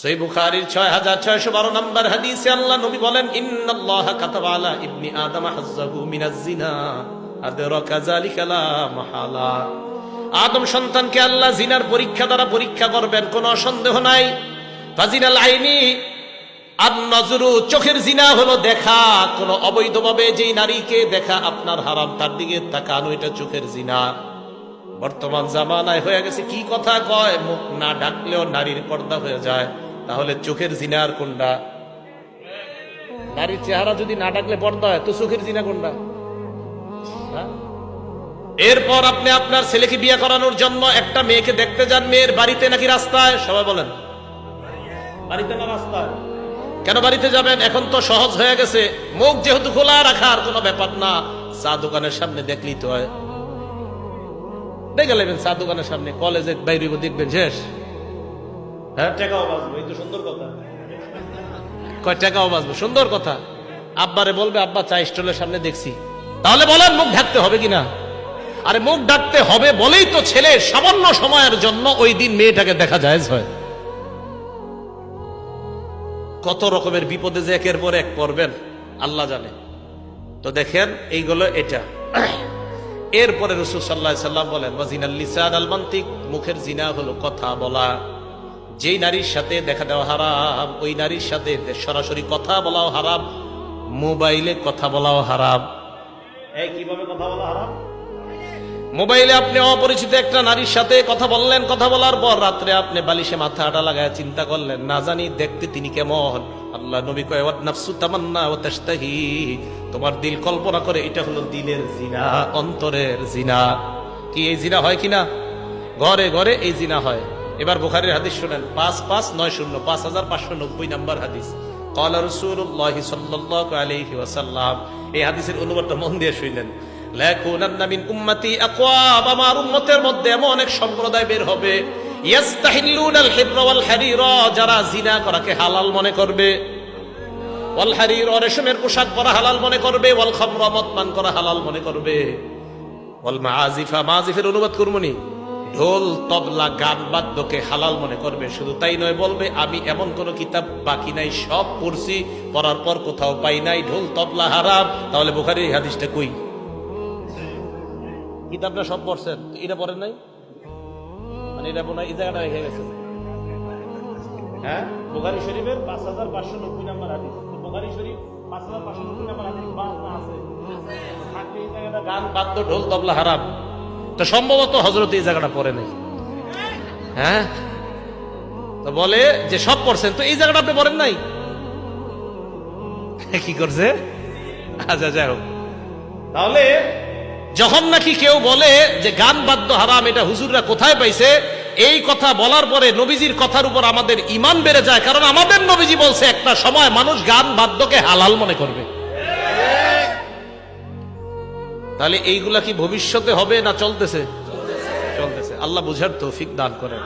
সহিহ বুখারীর 6612 নম্বর হাদিসে আল্লাহ নবী বলেন, ইন্নাল্লাহা কাতাবা আলা ইবনি আদম হাজ্জাহু মিনাজ জিনা আদরাকা যালিকা লা মাহালা। আদম সন্তানকে আল্লাহ জিনার পরীক্ষা দ্বারা পরীক্ষা করবেন, কোনো সন্দেহ নাই। ফাজিনাল আইনি আন-নাজরু, চোখের জিনা হলো দেখা, কোন অবৈধভাবে যেই নারীকে দেখা আপনার হারাম, তার দিকে তাকানো, এটা চোখের জিনা। বর্তমান জামানায় হয়ে গেছে কি কথা কয়, মুখ না ডাকলেও নারীর পর্দা হয়ে যায়। তাহলে চোখের জিনা আর কোনটা? নারীর চেহারা যদি না ডাকলে পর্দা হয়, তো চোখের জিনা কোনটা? এরপর আপনি আপনার ছেলেকে বিয়ে করানোর জন্য একটা মেয়েকে দেখতে যান, মেয়ের বাড়িতে নাকি রাস্তায়? সবাই বলেন বাড়িতে না রাস্তায়? কেন বাড়িতে যাবেন? এখন তো সহজ হয়ে গেছে, মুখ যেহেতু খোলা রাখার কোনো ব্যাপার না, চা দোকানের সামনে দেখলেই তো হয়। দেখে নেবেন চা দোকানের সামনে, কলেজে বাইরে দেখবেন শেষ। হ্যাঁ, টাকাও বাঁচবো, এই তো সুন্দর কথা। কয় টাকাও বাঁচবো, সুন্দর কথা। আব্বারে বলবে, আব্বা চা স্টলের সামনে দেখছি। তাহলে বলেন মুখ ঢাকতে হবে কিনা? আরে মুখ ঢাকতে হবে বলেই তো ছেলে সামান্য সময়ের জন্য ওই দিন মেয়েটাকে দেখা যায় হয়। কত রকমের বিপদে যে একের পর এক পড়বেন আল্লাহ জানে। তো দেখেন এইগুলো এটা। এরপরে রাসূল সাল্লাল্লাহু আলাইহি সাল্লাম বলেন, ওয়াজিনাল লিসান আল মানতিক, মুখের জিনা হলো কথা বলা। যেই নারীর সাথে দেখা দেওয়া হারাম, ওই নারীর সাথে সরাসরি কথা বলাও হারাম, মোবাইলে কথা বলাও হারাম। এই কিভাবে কথা বলা হারাম? মোবাইলে আপনি অপরিচিত একটা নারীর সাথে কথা বললেন, কথা বলার পর রাত্রে আপনি বালিশে মাথাটা লাগায় চিন্তা করলেন, না জানি দেখতে তিনি কেমন। আল্লাহ নবী কয়, ওয়াত নাফসু তামান্না ওয়া তাশতাহি, তোমার দিল কল্পনা করে, এটা হলো দিলের জিনা, অন্তরের জিনা। কি এই জিনা হয় কিনা? ঘরে ঘরে এই জিনা হয়। এবার বুখারীর হাদিস শুনেন, 5590 5590 নম্বর হাদিস। ক্বালা রাসূলুল্লাহ সাল্লাল্লাহু আলাইহি ওয়াসাল্লাম, এই হাদিসের অনুবাদটা মন দিয়ে শুনলেন। লাকুনান্না মিন উম্মতি আকওয়াম, আমার উম্মতের মধ্যে এমন অনেক সম্প্রদায় বের হবে, ইস্তাহিল্লুনাল হিররা ওয়াল হারিরা, যারা জিনা করাকে হালাল মনে করবে, ওয়াল হারির, রেশমের পোশাক পরা হালাল মনে করবে, ওয়াল খামরা, মদ পান করা হালাল মনে করবে, ওয়াল মাআজিফা, মাআজিফের অনুবাদ করমুনি, ঢোল তবলা গান বাদ্যকে হালাল মনে করবে। শুধু তাই নয়, বলবে আমি এমন কোন কিতাব বাকি নাই, সব পড়ছি, পড়ার পর কোথাও পাই নাই ঢোল তবলা হারাম। তাহলে বুখারীর এই হাদিসটা কই? কিতাবটা সব পড়ছেন, এটা পড়েন নাই, মানে এটা মনে হয় এই জায়গাটা রেখে গেছে। হ্যাঁ, বুখারী শরীফের 5590 নম্বর হাদিস। বুখারী শরীফ 5590 নম্বর হাদিস বাংলা আছে, থাকলে এই জায়গাটা গান বাদ্য ঢোল তবলা হারাম। তো সম্ভবত হযরত এই জায়গাটা পড়ে নাই। হ্যাঁ, তো বলে যে সব পড়ছেন, তো এই জায়গাটা আপনি পড়েন নাই, কি করছে? আচ্ছা, যাই হোক। তাহলে যখন নাকি কেউ বলে যে গান বাদ্য হারাম, এটা হুজুররা কোথায় পাইছে, এই কথা বলার পরে নবীজির কথার উপর আমাদের ঈমান বেড়ে যায়, কারণ আমাদের নবীজি বলছে একটা সময় মানুষ গান বাদ্যকে হালাল মনে করবে। তাহলে এইগুলা কি ভবিষ্যতে হবে না চলতেছে? চলতেছে। আল্লাহ বুঝার তৌফিক দান করেন।